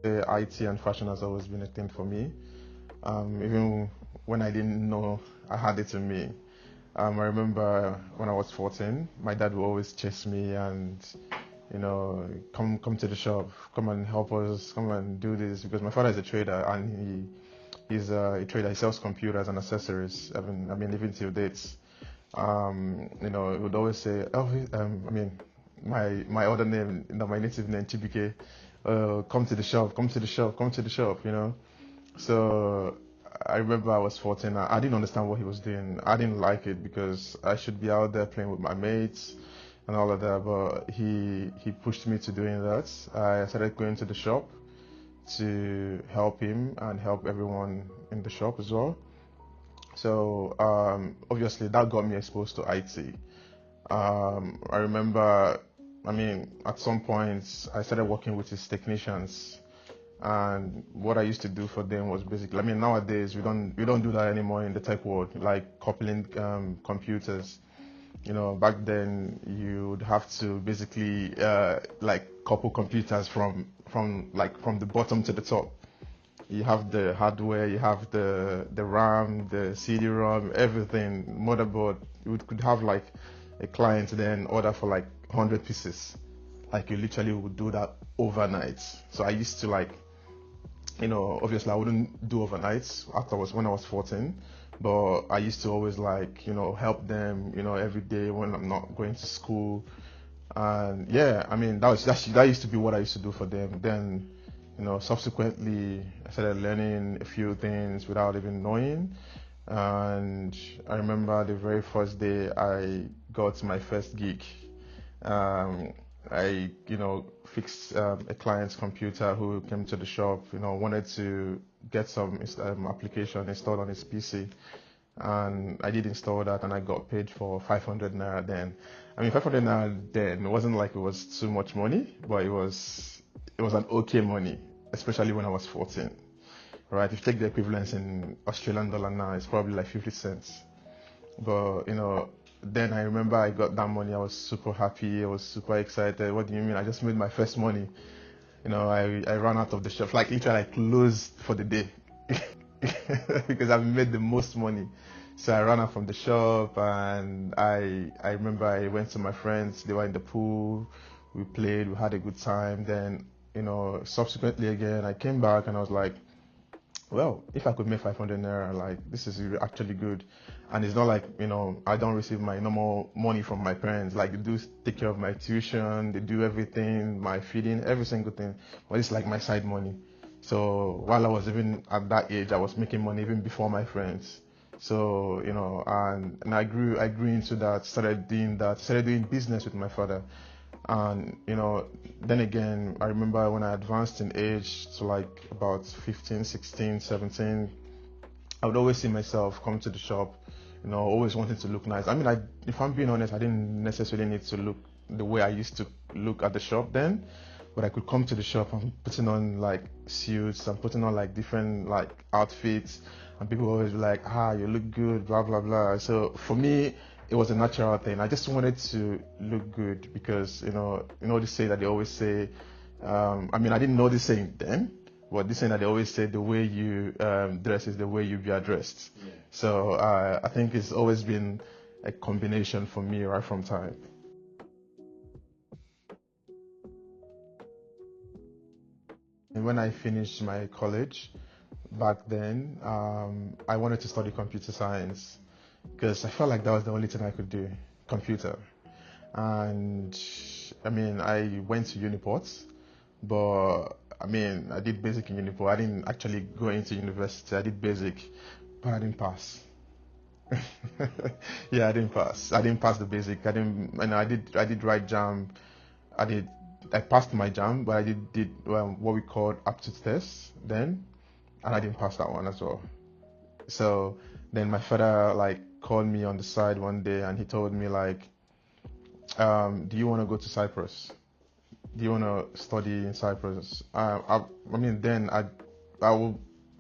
IT and fashion has always been a thing for me. Even when I didn't know I had it in me. I remember when I was 14, my dad would always chase me and, come to the shop, come and help us, come and do this, because my father is a trader and he's a trader. He sells computers and accessories. I mean, even till dates. He would always say, Elvis, my other name, my native name, Chibike, come to the shop, come to the shop, come to the shop. So I remember I was 14. I didn't understand what he was doing. I didn't like it because I should be out there playing with my mates and all of that. But he pushed me to doing that. I started going to the shop to help him and help everyone in the shop as well. So obviously that got me exposed to IT. I remember, at some point I started working with his technicians, and what I used to do for them was basically, nowadays we don't do that anymore in the tech world, like coupling computers. Back then you would have to basically like couple computers from the bottom to the top. You have the hardware, you have the RAM, the CD-ROM, everything, motherboard. You could have like a client then order for like 100 pieces. Like you literally would do that overnight. So I used to obviously I wouldn't do overnights when I was 14, but I used to always help them, every day when I'm not going to school. And yeah, that used to be what I used to do for them. Then, subsequently I started learning a few things without even knowing. And I remember the very first day I got my first gig. I fixed a client's computer who came to the shop, wanted to get some application installed on his PC. And I did install that, and I got paid for 500 naira then. 500 naira then wasn't like it was too much money, but it was an okay money, especially when I was 14. Right? If you take the equivalence in Australian dollar now, it's probably like 50 cents. But then I remember I got that money. I was super happy. I was super excited. What do you mean? I just made my first money. I ran out of the shop. Like literally, I closed for the day because I've made the most money. So I ran out from the shop, and I remember I went to my friends. They were in the pool. We played. We had a good time. Then subsequently again, I came back and I was like, well, if I could make 500 naira, like this is actually good. And it's not like, I don't receive my normal money from my parents. Like they do take care of my tuition, they do everything, my feeding, every single thing. But it's like my side money. So while I was even at that age, I was making money even before my friends. So, and I grew into that, started doing business with my father. And then again, I remember when I advanced in age to like about 15, 16, 17, I would always see myself come to the shop, always wanting to look nice. If I'm being honest, I didn't necessarily need to look the way I used to look at the shop then, but I could come to the shop and putting on like suits and putting on like different like outfits, and people always be like, you look good, blah blah blah. So for me, it was a natural thing. I just wanted to look good because this saying that they always say. I didn't know this saying then, but this saying that they always say, the way you dress is the way you be addressed. Yeah. So I think it's always been a combination for me right from time. And when I finished my college back then, I wanted to study computer science because I felt like that was the only thing I could do, computer. And I went to Uniport, but I did basic in Uniport. I didn't actually go into university. I did basic, but I didn't pass. Yeah, I didn't pass. I didn't pass the basic. I didn't, and I did write jam. I passed my jam, but I did what we called aptitude test then, and I didn't pass that one as well. So then my father called me on the side one day, and he told me do you want to go to Cyprus? Do you want to study in Cyprus? Then I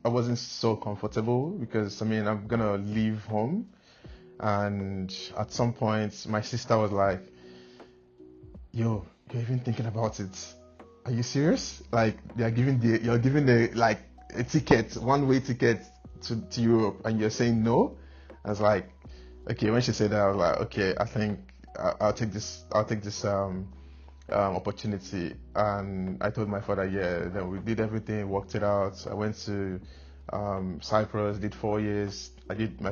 wasn't so comfortable because I'm gonna leave home, and at some point my sister was like, "Yo, you're even thinking about it?" are you serious? Like you're giving the like a ticket, one-way ticket to Europe, and you're saying no? I was like, okay. When she said that, I was like, okay, I think I'll take this. I'll take this opportunity. And I told my father, yeah. Then we did everything, worked it out. I went to Cyprus, did 4 years. I did my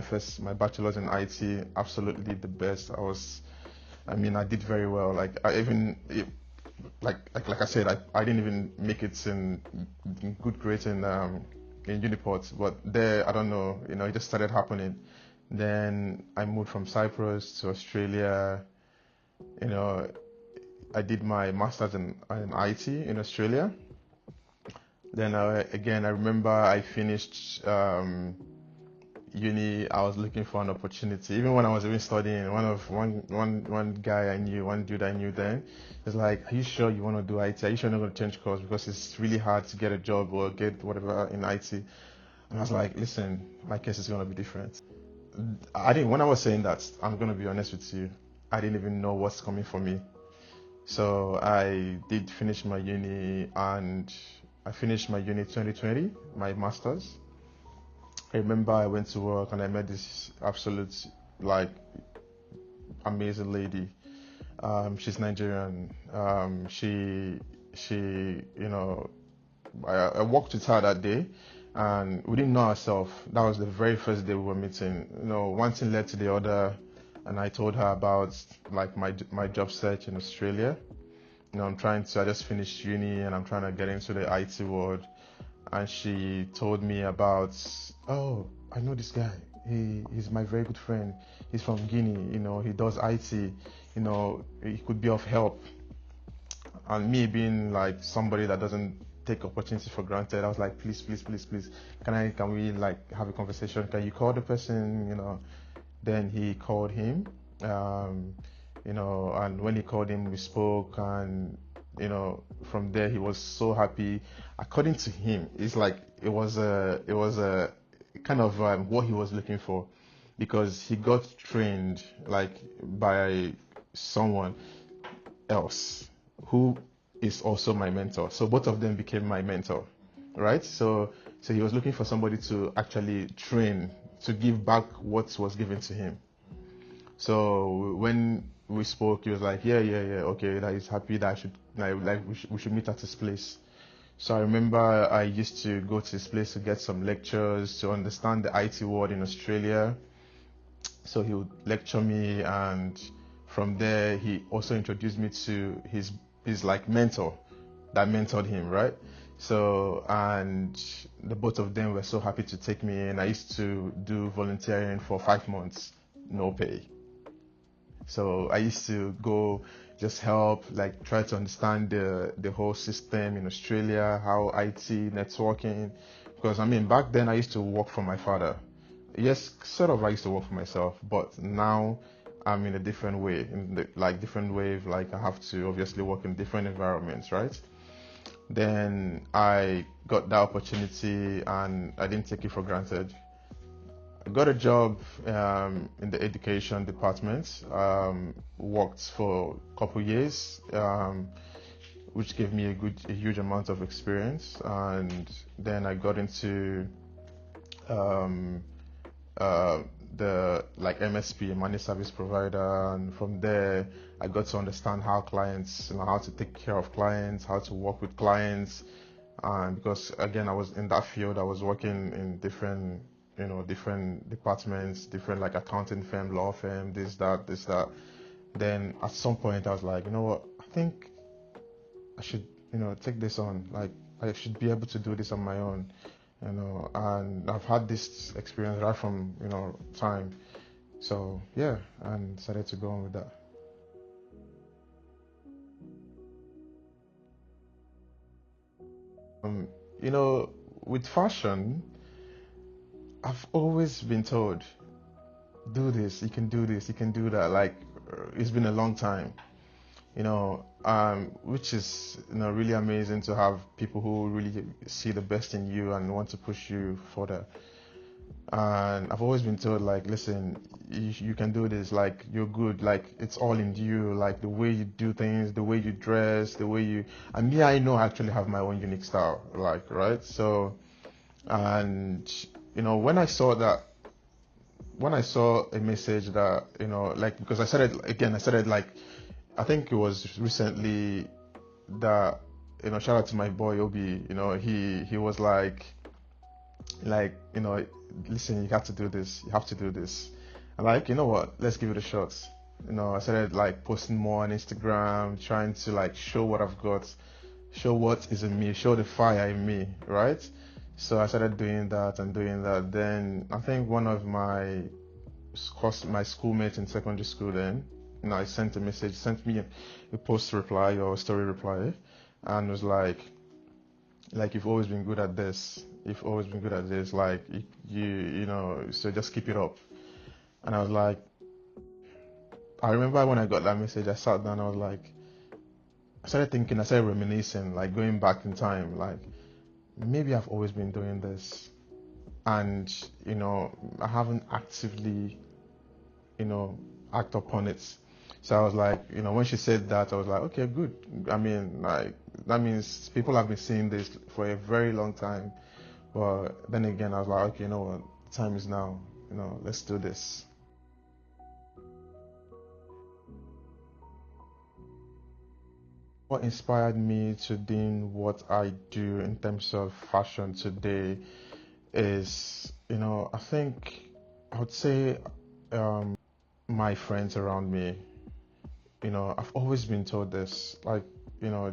bachelor's in IT. Absolutely the best. I did very well. Like I even like I said, I didn't even make it in good grades in Uniport, but there I don't know, it just started happening. Then I moved from Cyprus to Australia. You know, I did my master's in IT in Australia. Then again, I remember I finished uni. I was looking for an opportunity. Even when I was even studying, one guy I knew, one dude I knew then, was like, "Are you sure you want to do IT? Are you sure you're not going to change course because it's really hard to get a job or get whatever in IT?" And I was like, "Listen, my case is going to be different." I didn't. When I was saying that, I'm going to be honest with you, I didn't even know what's coming for me. So I did finish my uni, and I finished my uni 2020, my master's. I remember I went to work and I met this absolute like amazing lady. She's Nigerian. I worked with her that day, and we didn't know ourselves. That was the very first day we were meeting. One thing led to the other, and I told her about like my job search in Australia. I just finished uni and I'm trying to get into the IT world. And she told me about, oh, I know this guy. He's my very good friend. He's from Guinea. He does IT. He could be of help. And me being like somebody that doesn't take opportunity for granted, I was like, please, please, please, please, can we like have a conversation? Can you call the person? Then he called him. And when he called him, we spoke, and from there he was so happy. According to him, it's like it was a kind of what he was looking for, because he got trained like by someone else who is also my mentor. So both of them became my mentor, right? So he was looking for somebody to actually train, to give back what was given to him. So when we spoke, he was like, yeah, okay, that he's happy that we should meet at his place. So I remember I used to go to his place to get some lectures, to understand the IT world in Australia. So he would lecture me, and from there he also introduced me to his like mentor that mentored him, right? So, and the both of them were so happy to take me in. I used to do volunteering for 5 months, no pay. So I used to go just help, like try to understand the whole system in Australia, how IT, networking. Because back then I used to work for my father. Yes, sort of I used to work for myself, but now I'm in a different way, like I have to obviously work in different environments, right? Then I got that opportunity and I didn't take it for granted. I got a job in the education department, worked for a couple years, which gave me a huge amount of experience. And then I got into the like MSP, managed service provider, and from there I got to understand how clients, how to take care of clients, how to work with clients. And because again I was in that field, I was working in different departments, different like accounting firm, law firm, this that. Then at some point I was like, you know what, I think I should take this on. Like I should be able to do this on my own. And I've had this experience right from time. So yeah, and decided to go on with that. Um, with fashion, I've always been told, do this, you can do this, you can do that. Like it's been a long time, which is really amazing to have people who really see the best in you and want to push you further. And I've always been told, like, listen, you can do this, like, you're good, like, it's all in you, like, the way you do things, the way you dress, the way you, and me, I know I actually have my own unique style, like, right? So, and, when I saw a message that, like, because I started, like, I think it was recently that, shout out to my boy Obi, he was like, listen, you have to do this, you have to do this. And like, you know what, let's give it a shot. I started like posting more on Instagram, trying to like show what I've got, show what is in me, show the fire in me, right? So I started doing that and doing that. Then I think one of my schoolmates in secondary school then, I sent a message, sent me a post reply or a story reply, and was like you've always been good at this. You've always been good at this. Like so just keep it up. And I was like, I remember when I got that message, I sat down. I was like, I started thinking, I started reminiscing, like going back in time, like maybe I've always been doing this, and I haven't actively, act upon it. So I was like, when she said that, I was like, okay, good. I mean, like, that means people have been seeing this for a very long time. But then again, I was like, okay, you know what? The time is now. Let's do this. What inspired me to doing what I do in terms of fashion today is, I think I would say my friends around me. I've always been told this, like,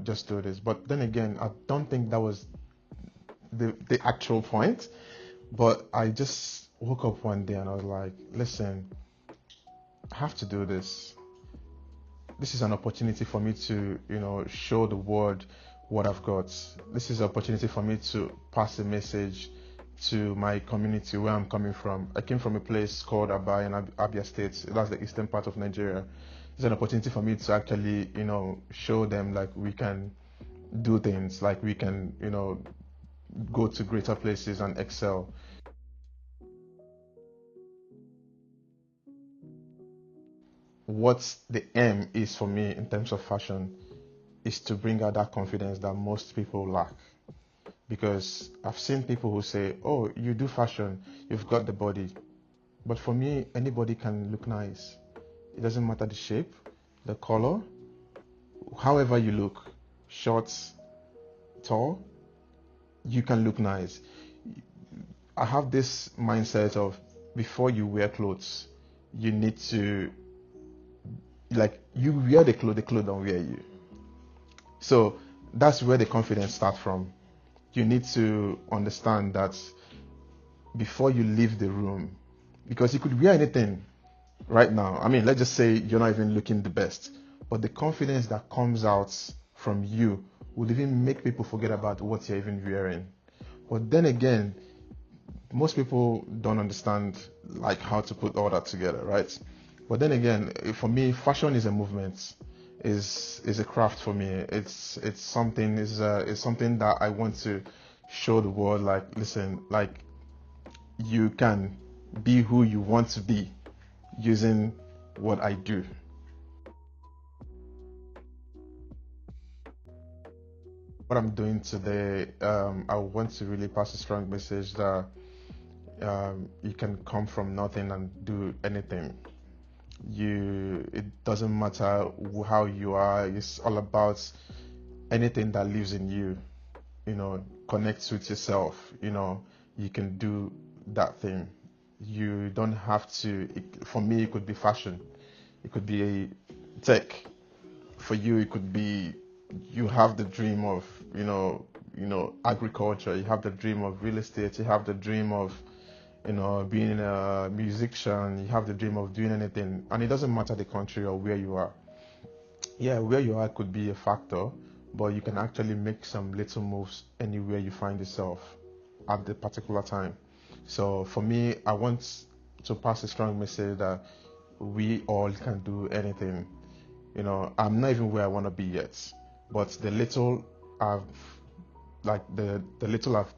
just do this. But then again, I don't think that was the actual point. But I just woke up one day and I was like, listen, I have to do this. This is an opportunity for me to, show the world what I've got. This is an opportunity for me to pass a message to my community where I'm coming from. I came from a place called Aba in Abia State. That's the eastern part of Nigeria. It's an opportunity for me to actually, show them like we can do things, like we can, go to greater places and excel. What the aim is for me in terms of fashion is to bring out that confidence that most people lack. Because I've seen people who say, oh, you do fashion, you've got the body. But for me, anybody can look nice. It doesn't matter the shape, the color, however you look, short, tall, you can look nice. I have this mindset of before you wear clothes, you need to, like, you wear the clothes don't wear you. So that's where the confidence starts from. You need to understand that before you leave the room, because you could wear anything right now. I mean, let's just say you're not even looking the best, but the confidence that comes out from you will even make people forget about what you're even wearing. But then again, most people don't understand like how to put all that together, right? But then again, for me, fashion is a movement, is a craft for me. It's something is something that I want to show the world. Like, listen, like you can be who you want to be using what I do. What I'm doing today, I want to really pass a strong message that you can come from nothing and do anything. It doesn't matter how you are. It's all about anything that lives in you. Connects with yourself. You can do that thing. You don't have to. For me, it could be fashion. It could be tech. For you, it could be you have the dream of agriculture. You have the dream of real estate. You have the dream of being a musician. You have the dream of doing anything, and it doesn't matter the country or where you are. Yeah, where you are could be a factor, but you can actually make some little moves anywhere you find yourself at the particular time. So for me, I want to pass a strong message that we all can do anything. I'm not even where I want to be yet, but the little I've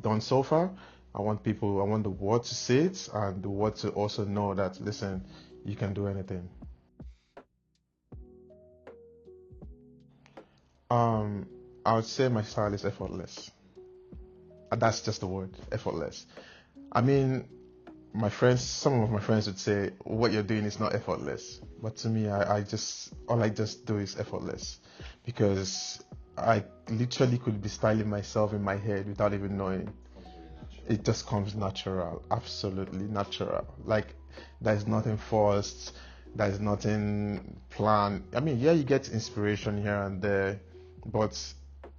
done so far, I want the world to see it, and the world to also know that, listen, you can do anything. Um, I would say my style is effortless. That's just the word, effortless. I mean, some of my friends would say, what you're doing is not effortless. But to me, all I just do is effortless, because I literally could be styling myself in my head without even knowing. It just comes natural, absolutely natural. Like, there's nothing forced, there's nothing planned. I mean, yeah, you get inspiration here and there, but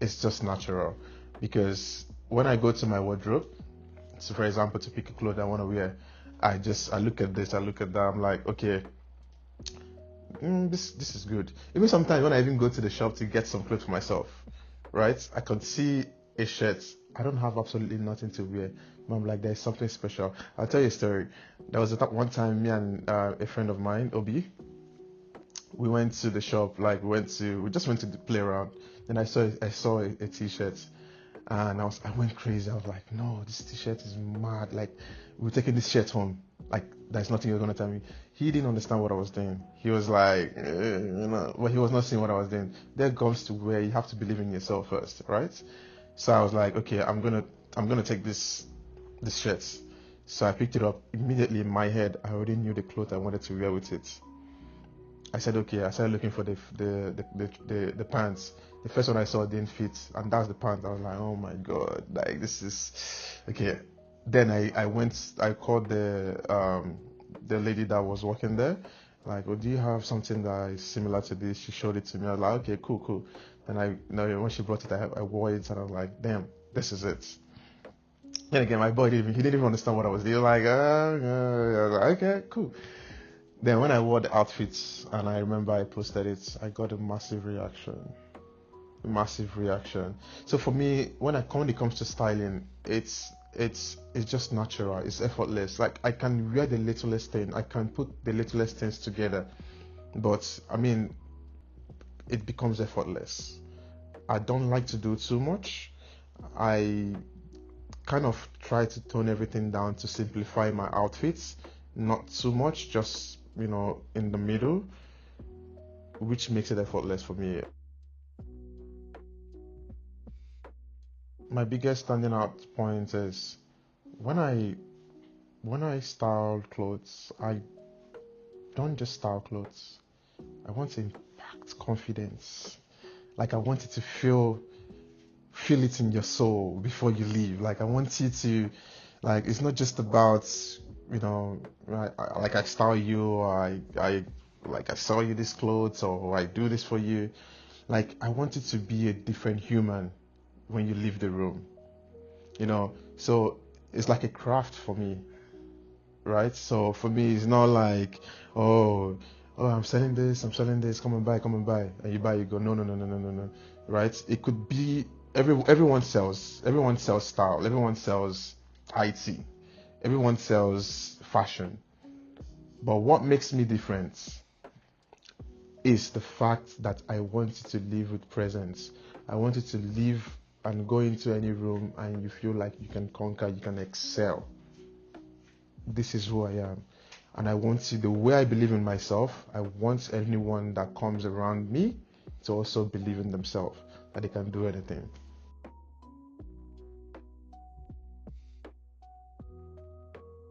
it's just natural. Because when I go to my wardrobe, so for example, to pick a clothes I want to wear, I look at this, I look at that, I'm like, okay, this is good. Even sometimes when I even go to the shop to get some clothes for myself, right? I can see a shirt. I don't have absolutely nothing to wear. But I'm like, there's something special. I'll tell you a story. There was one time, me and a friend of mine, Obi, we went to the shop. Like, we just went to play around. Then I saw a t-shirt, and I went crazy. I was like, no, this t-shirt is mad. Like, we're taking this shirt home. Like, there's nothing you're gonna tell me. He didn't understand what I was doing. He was like, but he was not seeing what I was doing. There comes to where you have to believe in yourself first, right? So I was like, okay, I'm gonna take this shirt. So I picked it up immediately. In my head, I already knew the clothes I wanted to wear with it. I said, okay. I started looking for the pants. The first one I saw didn't fit, and that's the pants. I was like, oh my god, like, this is okay. Then I called the lady that was working there. Like, oh, do you have something that is similar to this? She showed it to me. I was like, okay, cool. And when she brought it, I wore it, and I was like, damn, this is it. Then again, my boy he didn't even understand what I was doing. Like, I was like, okay, cool. Then when I wore the outfits, and I remember I posted it, I got a massive reaction. So for me, when it comes to styling, it's just natural. It's effortless. Like, I can wear the littlest thing. I can put the littlest things together. But I mean, it becomes effortless. I don't like to do too much. I kind of try to tone everything down to simplify my outfits. Not too much, just, in the middle, which makes it effortless for me. My biggest standing out point is when I style clothes, I don't just style clothes. I want to impact confidence. Like, I want you to feel it in your soul before you leave. Like, I want you to, like, it's not just about, like, I style you, or I sell you this clothes, or I do this for you. Like, I want it to be a different human when you leave the room. So it's like a craft for me, right? So for me, it's not like, oh, I'm selling this, come and buy, and you buy, you go, no, right? It could be everyone sells style, everyone sells IT, everyone sells fashion, but what makes me different is the fact that I want you to live with presence. I want you to live and go into any room and you feel like you can conquer, you can excel. This is who I am. And I want you, the way I believe in myself, I want anyone that comes around me to also believe in themselves, that they can do anything.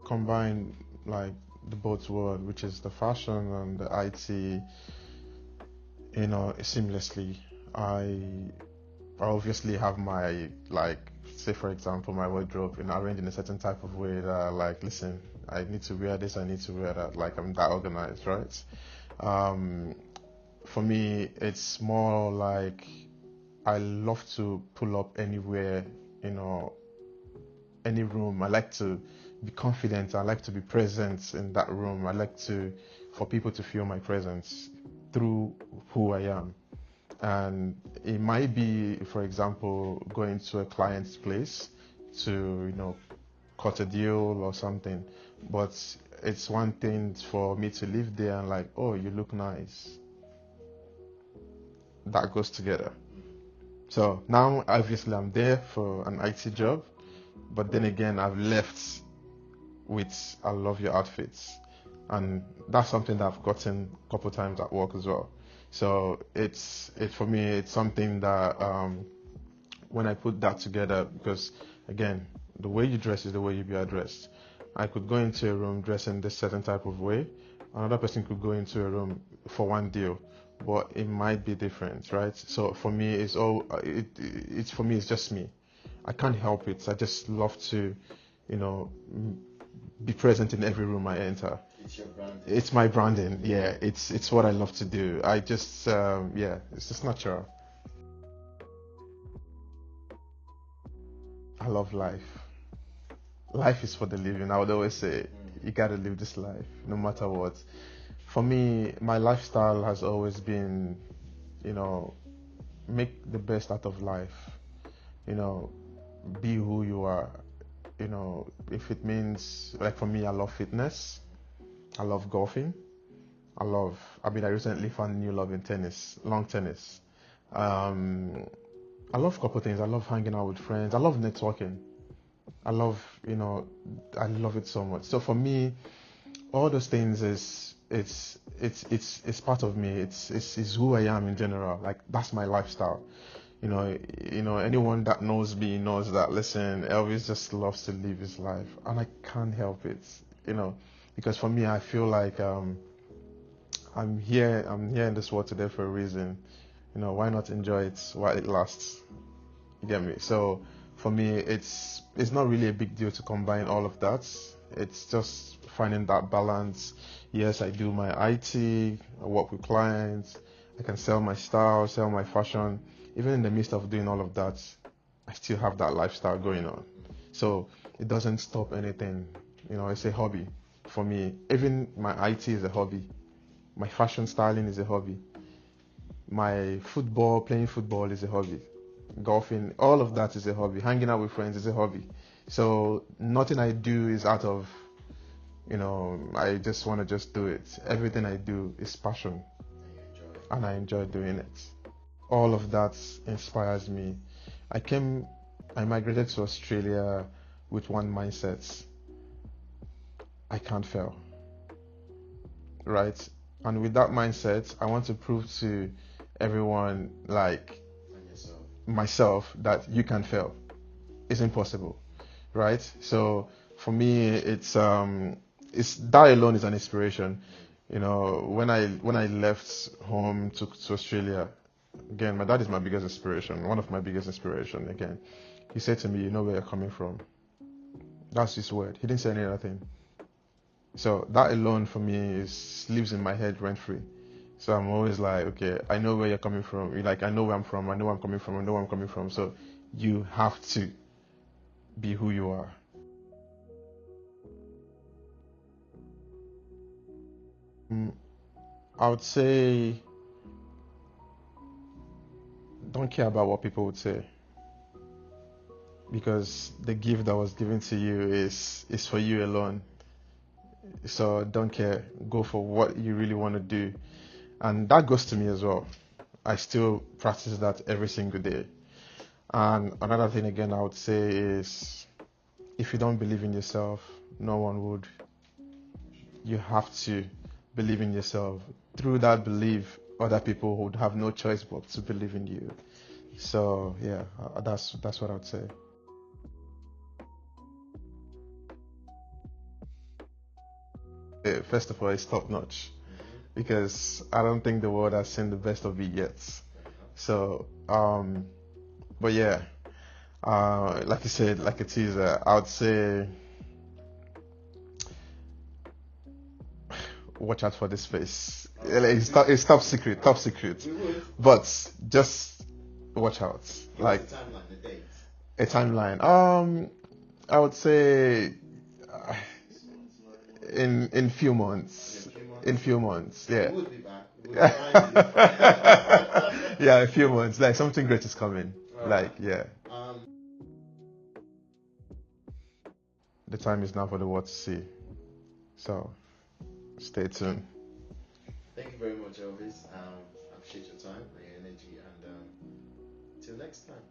Combine, like, the both world, which is the fashion and the IT, seamlessly. I obviously have my, like, say for example, my wardrobe arranged in a certain type of way that, like, listen, I need to wear this, I need to wear that. Like, I'm that organized, right? For me, it's more like I love to pull up anywhere, any room. I like to be confident. I like to be present in that room. I like for people to feel my presence through who I am. And it might be, for example, going to a client's place to, cut a deal or something. But it's one thing for me to live there and, like, oh, you look nice. That goes together. So now, obviously, I'm there for an IT job, but then again, I've left with "I love your outfits," and that's something that I've gotten a couple times at work as well. So for me, it's something that when I put that together, because again, the way you dress is the way you be addressed. I could go into a room dressing this certain type of way. Another person could go into a room for one deal, but it might be different, right? So for me, it's for me, it's just me. I can't help it. I just love to, you know, be present in every room I enter. It's your branding. It's my branding. Yeah, it's what I love to do. I just yeah, it's just natural. I love life. Life is for the living. I would always say you gotta live this life, no matter what. For me, my lifestyle has always been, you know, make the best out of life. You know, be who you are. You know, if it means, like for me, I love fitness. I love golfing. I mean, I recently found new love in tennis, long tennis. Um, I love a couple things. I love hanging out with friends. I love networking. I love, you know, I love it so much. So for me, all those things is it's part of me. It's who I am in general. Like that's my lifestyle. Anyone that knows me knows that. Listen, Elvis just loves to live his life, and I can't help it. You know, because for me, I feel like I'm here. I'm here in this world today for a reason. You know, why not enjoy it while it lasts? You get me? So for me, it's not really a big deal to combine all of that. It's just finding that balance. Yes, I do my IT, I work with clients, I can sell my style, sell my fashion. Even in the midst of doing all of that, I still have that lifestyle going on. So it doesn't stop anything. You know, it's a hobby for me. Even my IT is a hobby. My fashion styling is a hobby. My playing football is a hobby. Golfing, all of that is a hobby. Hanging out with friends is a hobby. So nothing I do is out of, I just want to just do it. Everything I do is passion, and I enjoy doing it. All of that inspires me. I migrated to Australia with one mindset: I can't fail, right? And with that mindset, I want to prove to everyone, like myself, that you can fail. It's impossible, right? So for me, it's that alone is an inspiration. You know, when I left home to Australia, again, my dad is my biggest inspiration, one of my biggest inspiration. Again, he said to me, "You know where you're coming from." That's his word. He didn't say any other thing. So that alone for me lives in my head rent free. So I'm always like, okay, I know where you're coming from. You're like, I know where I'm from. I know where I'm coming from. I know where I'm coming from. So you have to be who you are. I would say don't care about what people would say, because the gift that was given to you is for you alone. So don't care. Go for what you really want to do. And that goes to me as well. I still practice that every single day. And another thing again I would say is, if you don't believe in yourself, no one would. You have to believe in yourself. Through that belief, other people would have no choice but to believe in you. So yeah, that's what I would say. First of all, it's top notch, because I don't think the world has seen the best of it yet. So, but yeah, like you said, like a teaser, I would say watch out for this face. It's top secret, top secret. But just watch out. Like a timeline. I would say in few months. In few months, yeah. Yeah, a few months. Like something great is coming. Like yeah. The time is now for the world to see. So stay tuned. Thank you very much, Elvis. I appreciate your time and your energy, and till next time.